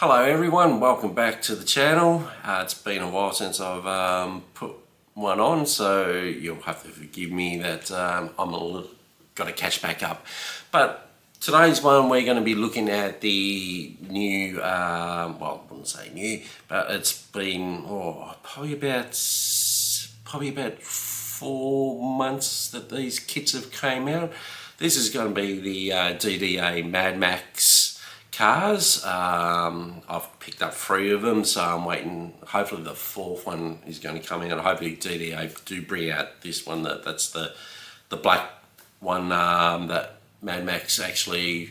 Hello everyone, welcome back to the channel. It's been a while since I've put one on, so you'll have to forgive me that got to catch back up. But today's one we're going to be looking at the new, well, I wouldn't say new, but it's been probably about 4 months that these kits have came out. This is going to be the DDA Mad Max cars. I've picked up 3 of them, so I'm waiting. Hopefully the 4th one is going to come out. Hopefully DDA do bring out this one. That's the black one that Mad Max actually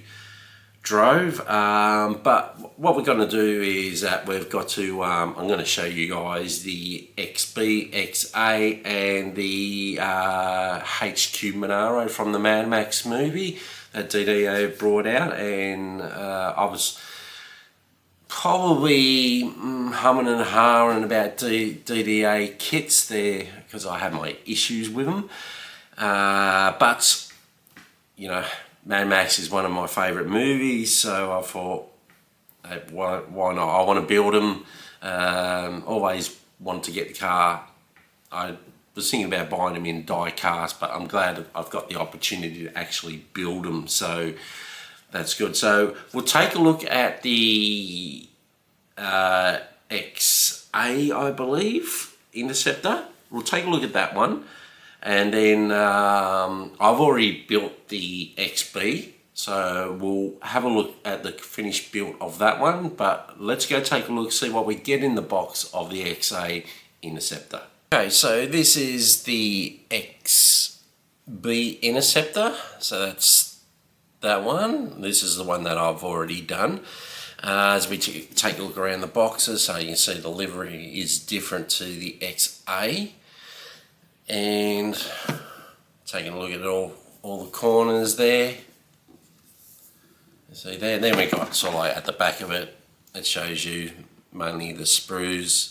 drove. But what we're going to do is that we've got to, I'm going to show you guys the XB, XA and the HQ Monaro from the Mad Max movie that DDA brought out, and I was probably humming and hawing about DDA kits there because I have my issues with them. But you know, Mad Max is one of my favourite movies, so I thought, hey, why not? I want to build them. Always wanted to get the car. I was thinking about buying them in die cast, but I'm glad I've got the opportunity to actually build them, so that's good. So we'll take a look at the XA, I believe, Interceptor. We'll take a look at that one, and then I've already built the XB, so we'll have a look at the finished build of that one. But let's go take a look, see what we get in the box of the XA Interceptor. Okay, so this is the XB Interceptor, so that's that one. This is the one that I've already done. As we take a look around the boxes, so you can see the livery is different to the XA. And taking a look at all the corners there. You see there, then we got sort of like at the back of it, it shows you mainly the sprues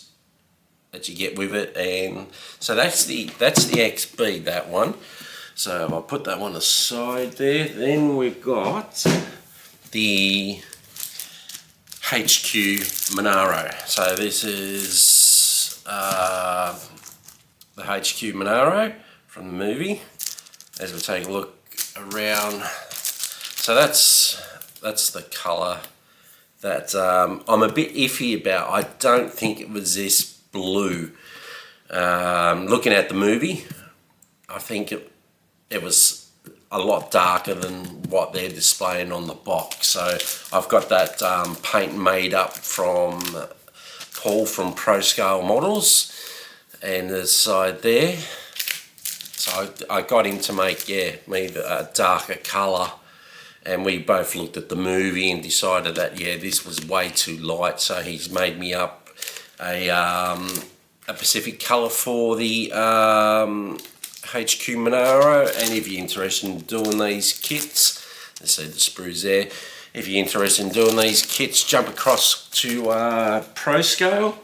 that you get with it, and so that's the XB, that one. So if I put that one aside there, then we've got the HQ Monaro. So this is the HQ Monaro from the movie. As we take a look around, so that's the colour that I'm a bit iffy about. I don't think it was this blue. Looking at the movie, I think it was a lot darker than what they're displaying on the box. So I've got that paint made up from Paul from Pro Scale Models, and the side there. So I got him to make me a darker colour, and we both looked at the movie and decided that this was way too light. So he's made me up a Pacific colour for the HQ Monaro. And if you're interested in doing these kits, let's see the sprues there. If you're interested in doing these kits, jump across to Pro Scale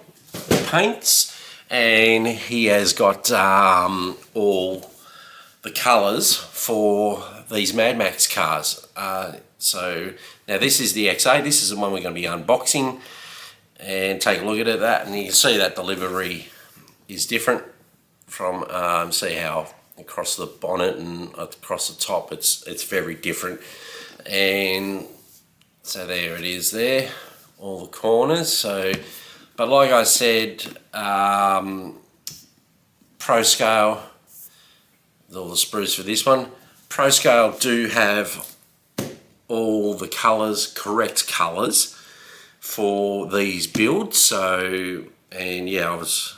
Paints, and he has got all the colours for these Mad Max cars. So now this is the XA. This is the one we're going to be unboxing, and take a look at that, and you can see that the livery is different from see how across the bonnet and across the top it's very different. And so there it is there, all the corners. So but like I said, Pro Scale, all the sprues for this one, Pro Scale do have all the colours, correct colours for these builds. So, and I was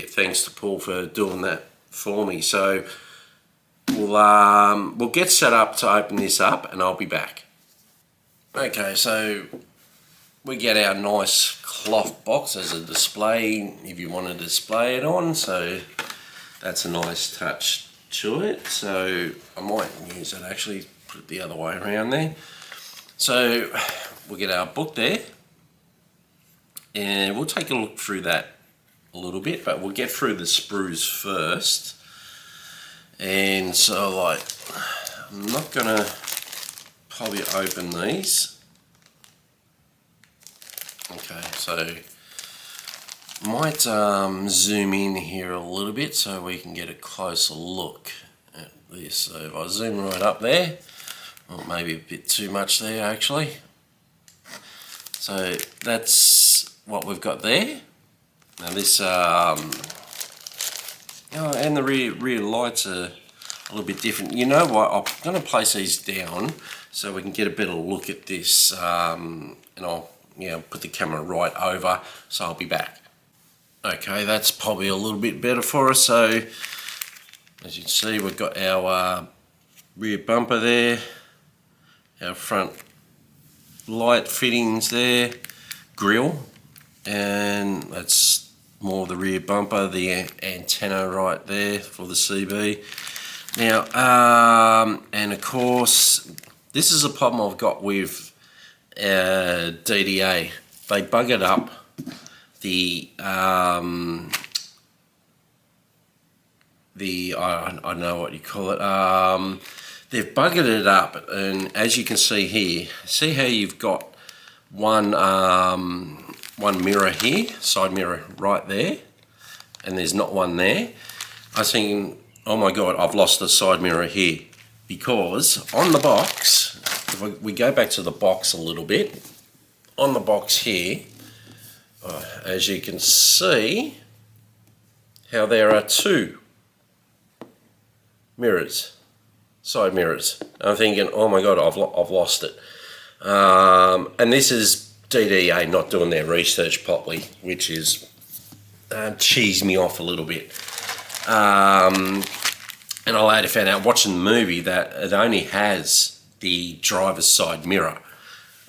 thanks to Paul for doing that for me. So we'll get set up to open this up, and I'll be back. Okay, so we get our nice cloth box as a display if you want to display it on, so that's a nice touch to it. So I might use it, actually put it the other way around there. So we'll get our book there, and we'll take a look through that a little bit, but we'll get through the sprues first. And so like, I'm not gonna probably open these Okay, so might zoom in here a little bit so we can get a closer look at this. So if I zoom right up there, well, maybe a bit too much there actually. So that's what we've got there. Now this, and the rear lights are a little bit different. You know what? I'm going to place these down so we can get a better look at this, and I'll put the camera right over. So I'll be back. Okay, that's probably a little bit better for us. So as you can see, we've got our rear bumper there, our front light fittings there, grille, and that's more the rear bumper, the antenna right there for the CB. Now, and of course, this is a problem I've got with DDA. They buggered up the I don't know what you call it. They've buggered it up, and as you can see here, see how you've got one mirror here, side mirror right there, and there's not one there. I was thinking, oh my god, I've lost the side mirror here, because on the box, if we go back to the box a little bit, on the box here, as you can see, how there are two mirrors, side mirrors. I'm thinking, oh my god, I've lost it. And this is DDA not doing their research properly, which is cheesed me off a little bit. And I later found out watching the movie that it only has the driver's side mirror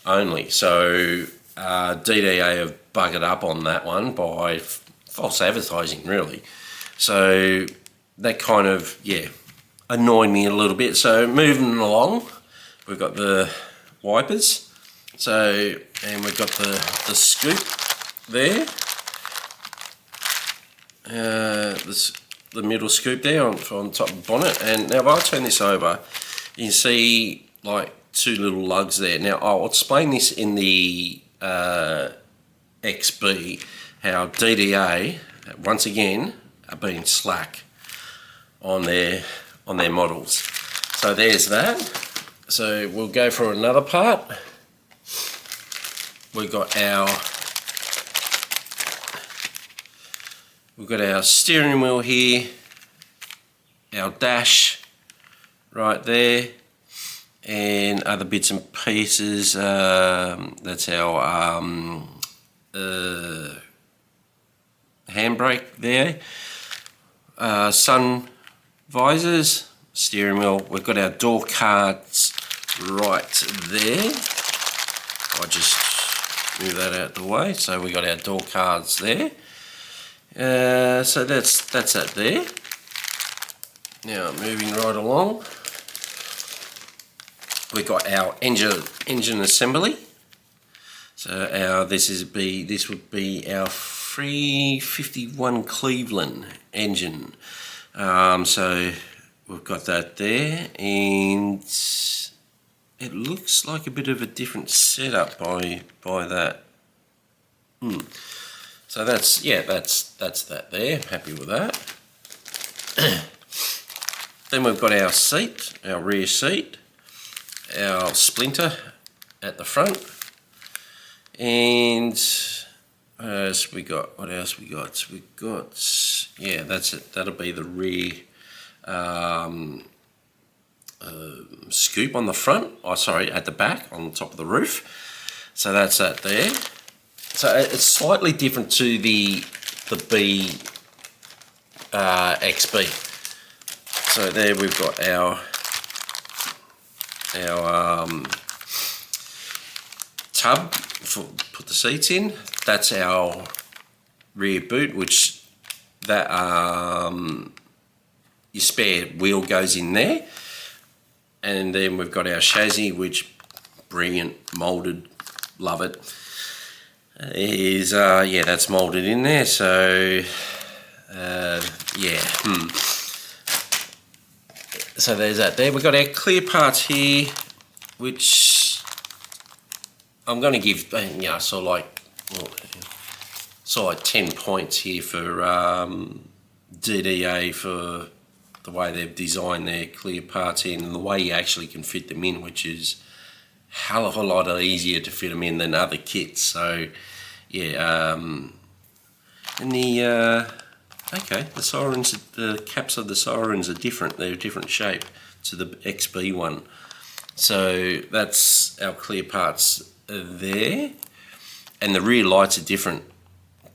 only. So DDA have buggered up on that one by false advertising, really. So that kind of, annoyed me a little bit. So moving along, we've got the wipers. So, and we've got the scoop there. The middle scoop there on top of the bonnet. And now if I turn this over, you can see like two little lugs there. Now I'll explain this in the XB, how DDA once again are being slack on their models. So there's that. So we'll go for another part. We've got our steering wheel here, our dash right there, and other bits and pieces. That's our handbrake there, sun visors, steering wheel. We've got our door cards right there. I just move that out the way. So we got our door cards there. So that's that there. Now moving right along, we got our engine assembly. So this would be our 351 Cleveland engine. So we've got that there, and it looks like a bit of a different setup by that. So that's that there. Happy with that. Then we've got our seat, our rear seat, our splinter at the front, and what else we got? So we got, that's it. That'll be the rear scoop on the front. At the back on top of the roof. So that's that there. So it's slightly different to the B XB. So there we've got our tub for put the seats in. That's our rear boot, which that your spare wheel goes in there. And then we've got our chassis, which brilliant, moulded, love it. Is that's moulded in there. So So there's that there. We've got our clear parts here, which I'm going to give, sort of like well, so like 10 points here for DDA for the way they've designed their clear parts in and the way you actually can fit them in, which is a hell of a lot easier to fit them in than other kits. So yeah, and okay, the sirens, the caps of the sirens are different. They're a different shape to the XB one. So that's our clear parts there, and the rear lights are different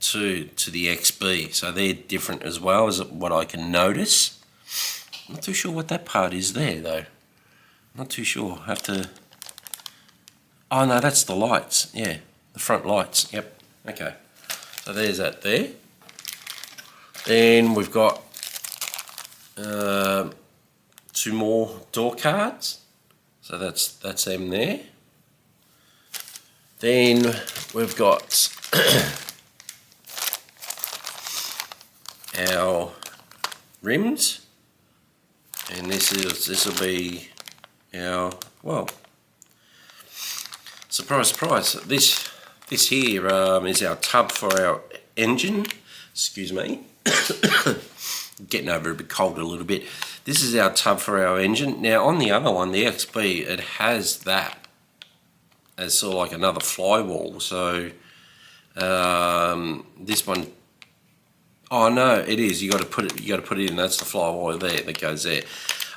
to the XB, so they're different as well, as what I can notice. I'm not too sure what that part is there though. Not too sure. Have to. Oh no, that's the lights. Yeah, the front lights. Yep. Okay. So there's that there. Then we've got 2 more door cards. So that's them there. Then we've got our rims, and this will be our, well, surprise surprise, this here is our tub for our engine. Excuse me. Getting over a bit cold a little bit. This is our tub for our engine. Now on the other one, the XB, it has that as sort of like another flywall. So this one, oh no, it is. You got to put it in. That's the flywall there that goes there.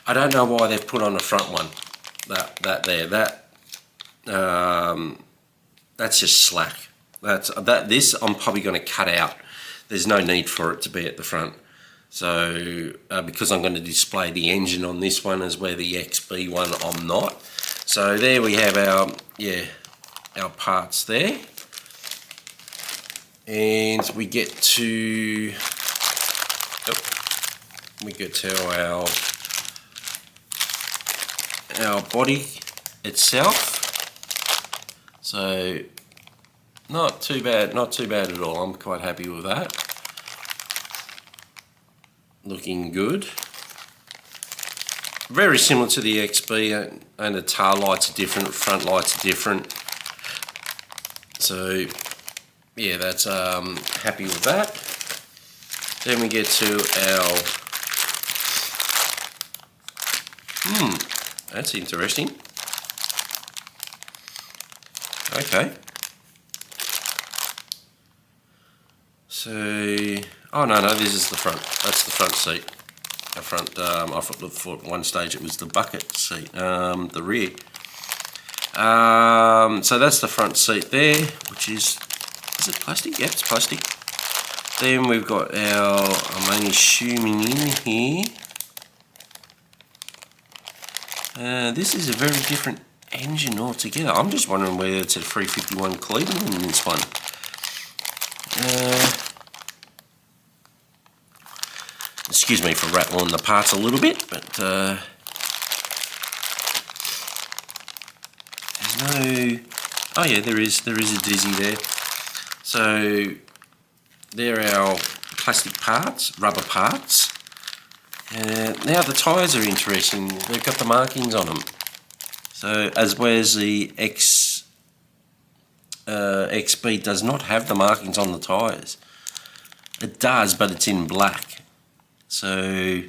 I don't know why they've put on the front one that's just slack. This I'm probably going to cut out. There's no need for it to be at the front. So because I'm going to display the engine on this one as where the XB one I'm not. So there we have our parts there, and we get to our body itself. So not too bad at all. I'm quite happy with that. Looking good. Very similar to the XB, and the tail lights are different, front lights are different. So yeah, that's happy with that. Then we get to our that's interesting. Okay. So, oh no, this is the front. That's the front seat. The front, I thought at one stage it was the bucket seat, the rear. So that's the front seat there, which is it plastic? Yep, it's plastic. Then we've got our, I'm only zooming in here. This is a very different engine altogether. I'm just wondering whether it's a 351 Cleveland in this one. Excuse me for rattling the parts a little bit, but there's no. Oh yeah, there is a dizzy there. So they're our plastic parts, rubber parts. Now the tyres are interesting. They've got the markings on them. So as whereas the XB does not have the markings on the tyres. It does, but it's in black. So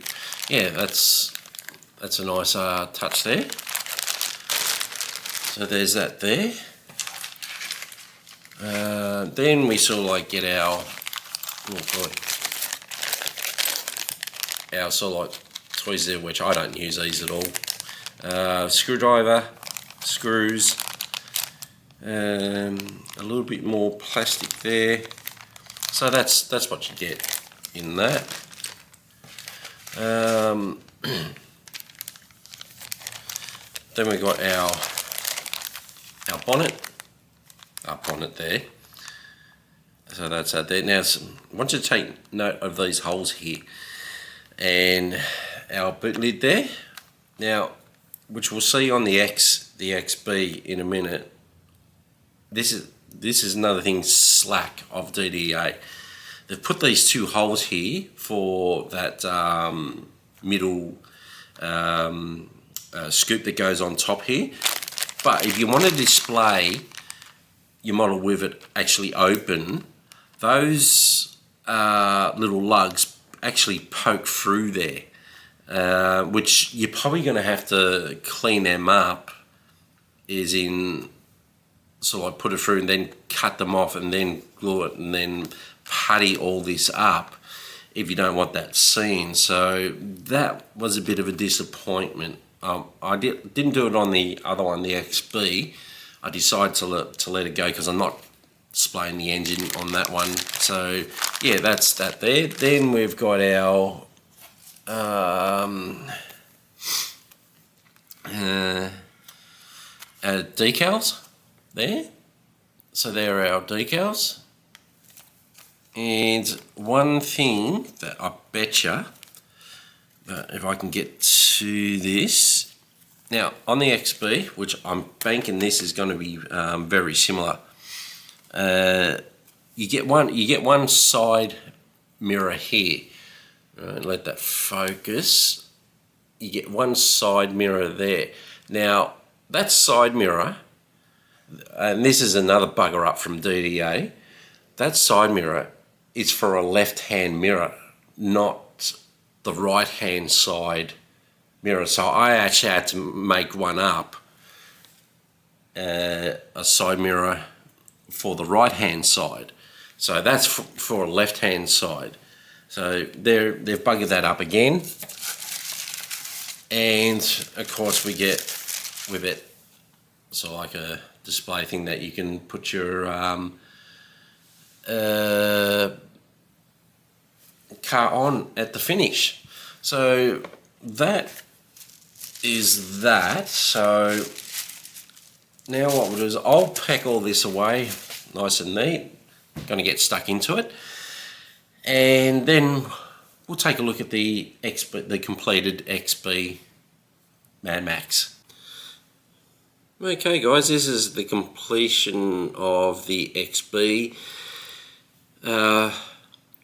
yeah, that's a nice touch there. So there's that there. Then we sort of like get our sort of like toys there, which I don't use these at all. Screwdriver, screws, a little bit more plastic there. So that's what you get in that. Then we got our bonnet there. So that's that there. Now I want you to take note of these holes here and our boot lid there. Now, which we'll see on the XB in a minute. This is another thing slack of DDA. They've put these 2 holes here for that middle scoop that goes on top here. But if you want to display your model with it actually open, those little lugs actually poke through there, which you're probably going to have to clean them up, is in sort of like put it through and then cut them off and then glue it and then putty all this up if you don't want that seen. So that was a bit of a disappointment. I didn't do it on the other one, the XB. I decided to let it go because I'm not displaying the engine on that one. So yeah, that's that there. Then we've got our decals there. So there are our decals. And one thing that I betcha, if I can get to this, now on the XB, which I'm banking this is going to be very similar, you get one side mirror here. Let that focus. You get one side mirror there. Now that side mirror, and this is another bugger up from DDA, that side mirror is for a left-hand mirror, not the right-hand side mirror. So I actually had to make one up, a side mirror for the right-hand side. So that's for a left-hand side. So they've buggered that up again. And of course we get with it, so like a display thing that you can put your car on at the finish. So that is that. So now what we'll do is I'll pack all this away nice and neat. Going to get stuck into it, and then we'll take a look at the completed XB Mad Max. Okay guys, this is the completion of the XB.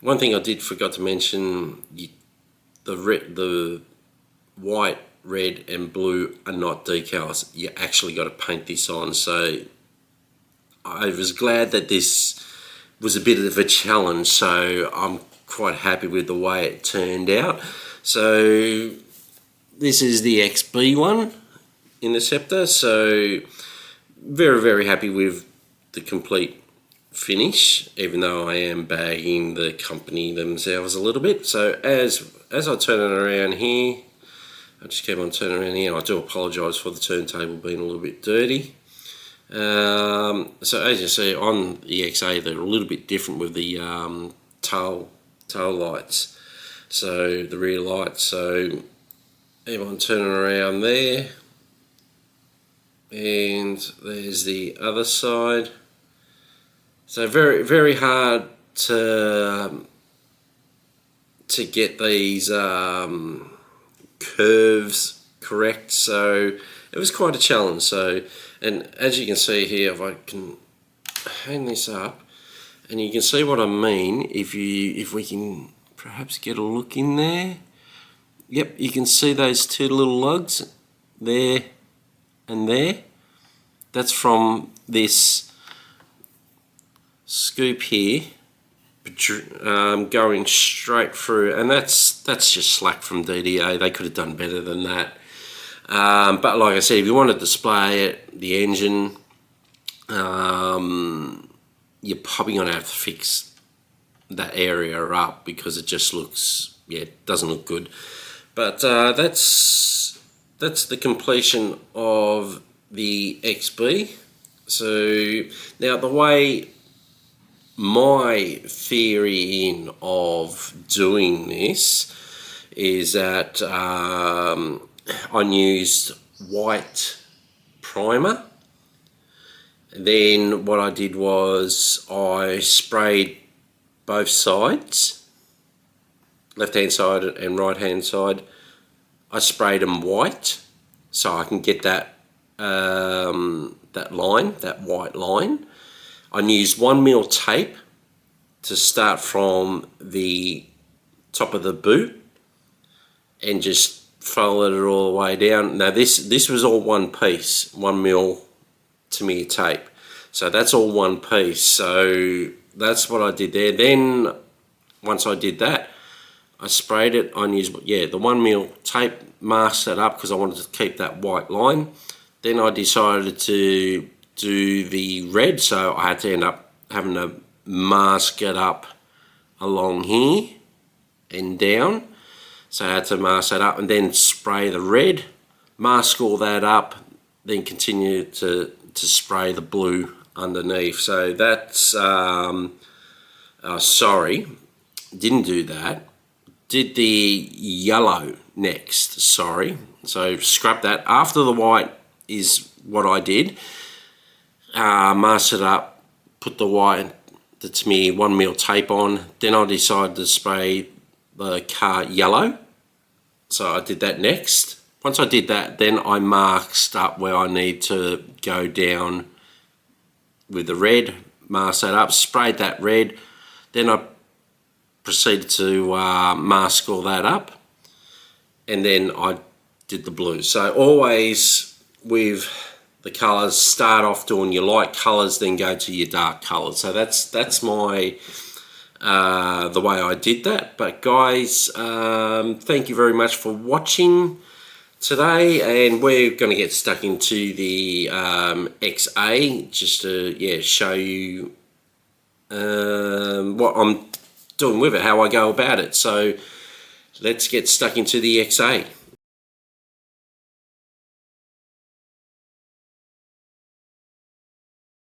One thing I forgot to mention, the white, red and blue are not decals. You actually got to paint this on. So I was glad that this was a bit of a challenge, so I'm quite happy with the way it turned out. So this is the XB one, Interceptor. So very happy with the complete finish, even though I am bagging the company themselves a little bit. So as I turn it around here, I just keep on turning around here. I do apologise for the turntable being a little bit dirty. So as you see on the XA, they're a little bit different with the tail lights, so the rear lights. So everyone turning around there, and there's the other side. So very hard to get these curves correct. So it was quite a challenge. So, and as you can see here, if I can hang this up, and you can see what I mean, if we can perhaps get a look in there. Yep, you can see those two little lugs there and there. That's from this scoop here, going straight through, and that's just slack from DDA. They could have done better than that. But like I said, if you want to display it, the engine, you're probably going to have to fix that area up because it just looks, yeah, it doesn't look good. But that's the completion of the XB. So now the way my theory in of doing this is that I used white primer. Then what I did was I sprayed both sides, left hand side and right hand side. I sprayed them white so I can get that that line, that white line. I used 1mm tape to start from the top of the boot and just folded it all the way down. Now this was all one piece, 1mm to me tape. So that's all one piece. So that's what I did there. Then once I did that, I sprayed it. I used, yeah, the 1mm tape, masked that up because I wanted to keep that white line. Then I decided to do the red, so I had to end up having to mask it up along here and down. So I had to mask that up and then spray the red, mask all that up, then continue to spray the blue underneath. So that's, sorry, didn't do that. Did the yellow next, sorry. So scrap that. After the white is what I did. Mask it up, put the white, that's me 1mm tape on. Then I decided to spray the car yellow. So I did that next. Once I did that, then I masked up where I need to go down with the red, masked that up, sprayed that red. Then I proceeded to mask all that up, and then I did the blue. So always with the colours, start off doing your light colours, then go to your dark colours. So that's my the way I did that. But guys, thank you very much for watching today, and we're going to get stuck into the XA just to show you what I'm doing with it, how I go about it. So let's get stuck into the XA.